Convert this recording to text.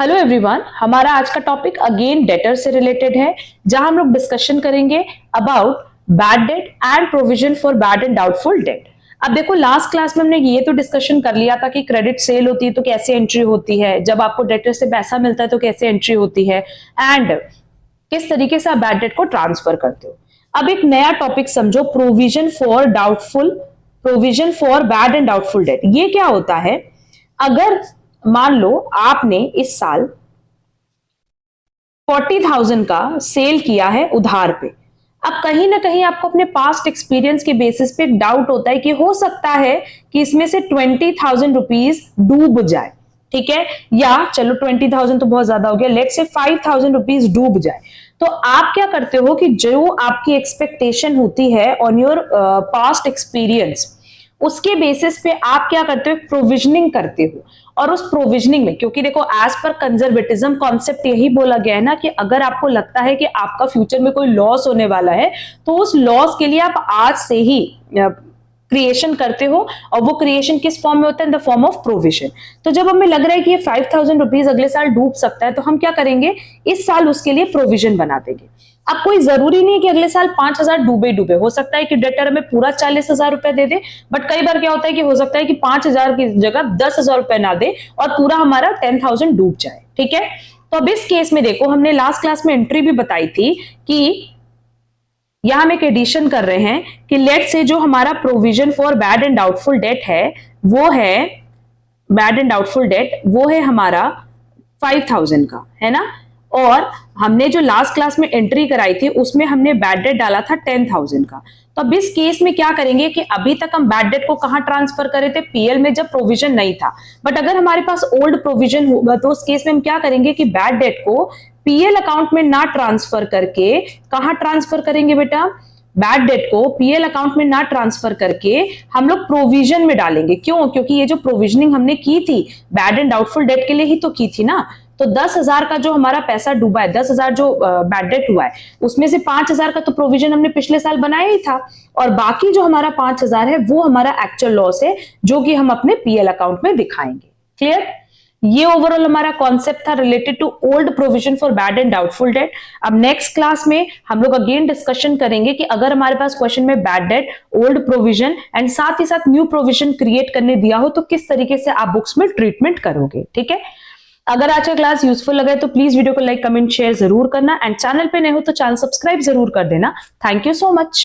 Hello everyone, हमारा आज का टॉपिक अगेन डेटर से रिलेटेड है, जहां हम लोग डिस्कशन करेंगे about bad debt and provision for bad and doubtful debt. अब देखो, लास्ट क्लास में हमने ये तो डिस्कशन कर लिया था कि क्रेडिट सेल होती है तो कैसे एंट्री होती है, जब आपको डेटर से पैसा मिलता है तो कैसे एंट्री होती है, एंड किस तरीके से आप बैड डेट को ट्रांसफर करते हो। अब एक नया टॉपिक समझो, provision for bad and doubtful date. ये क्या होता है? अगर मान लो आपने इस साल 40,000 का सेल किया है उधार पे। अब कहीं ना कहीं आपको अपने पास्ट एक्सपीरियंस के बेसिस पे एक डाउट होता है कि हो सकता है कि इसमें से 20,000 रुपीज डूब जाए, ठीक है, या चलो 20,000 तो बहुत ज्यादा हो गया, लेट्स से 5,000 रुपीज डूब जाए। तो आप क्या करते हो कि जो आपकी एक्सपेक्टेशन होती है ऑन योर पास्ट एक्सपीरियंस, उसके बेसिस पे आप क्या करते हो, प्रोविजनिंग करते हो। और उस प्रोविजनिंग में, क्योंकि देखो एज पर कंजर्वेटिज्म कॉन्सेप्ट यही बोला गया है ना कि अगर आपको लगता है कि आपका फ्यूचर में कोई लॉस होने वाला है तो उस लॉस के लिए आप आज से ही क्रिएशन करते हो, और वो क्रिएशन किस फॉर्म में होता है? In the form of provision. तो जब हमें लग रहा है कि ये 5,000 रुपीज अगले साल डूब सकता है, तो हम क्या करेंगे, इस साल उसके लिए प्रोविजन बना देंगे। अब कोई जरूरी नहीं है कि अगले साल 5,000 डूबे, हो सकता है कि डेटर हमें पूरा 40,000 रुपए दे दे, बट कई बार क्या होता है कि हो सकता है कि 5,000 की जगह 10,000 रुपए ना दे और पूरा हमारा 10,000 डूब जाए, ठीक है। तो अब इस केस में देखो, हमने लास्ट क्लास में एंट्री भी बताई थी कि यहां हम एक एडिशन कर रहे हैं कि लेट से जो हमारा provision for bad and doubtful date है, वो है हमारा 5,000 का, है ना। और हमने जो लास्ट क्लास में एंट्री कराई थी उसमें हमने बैड डेट डाला था 10,000 का। तो अब इस केस में क्या करेंगे कि अभी तक हम बैड डेट को कहां ट्रांसफर करे थे? पीएल में, जब प्रोविजन नहीं था। बट अगर हमारे पास ओल्ड प्रोविजन होगा तो उस केस में हम क्या करेंगे कि बैड डेट को पीएल अकाउंट में ना ट्रांसफर करके कहां ट्रांसफर करेंगे बेटा? बैड डेट को पीएल अकाउंट में ना ट्रांसफर करके हम लोग प्रोविजन में डालेंगे। क्यों? क्योंकि ये जो प्रोविजनिंग हमने की थी बैड एंड डाउटफुल डेट के लिए ही तो की थी ना। तो 10,000 का जो हमारा पैसा डूबा है, 10,000 जो बैड डेट हुआ है, उसमें से 5,000 का तो प्रोविजन हमने पिछले साल बनाया ही था, और बाकी जो हमारा 5,000 है वो हमारा एक्चुअल लॉस है, जो कि हम अपने पीएल अकाउंट में दिखाएंगे। क्लियर? ये ओवरऑल हमारा कॉन्सेप्ट था related to old provision for bad and doubtful debt. अब नेक्स्ट क्लास में हम लोग अगेन डिस्कशन करेंगे कि अगर हमारे पास क्वेश्चन में bad debt, old provision and साथ ही साथ न्यू प्रोविजन क्रिएट करने दिया हो तो किस तरीके से आप बुक्स में ट्रीटमेंट करोगे, ठीक है। अगर आज का क्लास यूजफुल लगे तो प्लीज वीडियो को लाइक, कमेंट, शेयर जरूर करना, एंड चैनल पे नए हो तो चैनल सब्सक्राइब जरूर कर देना। Thank you so much.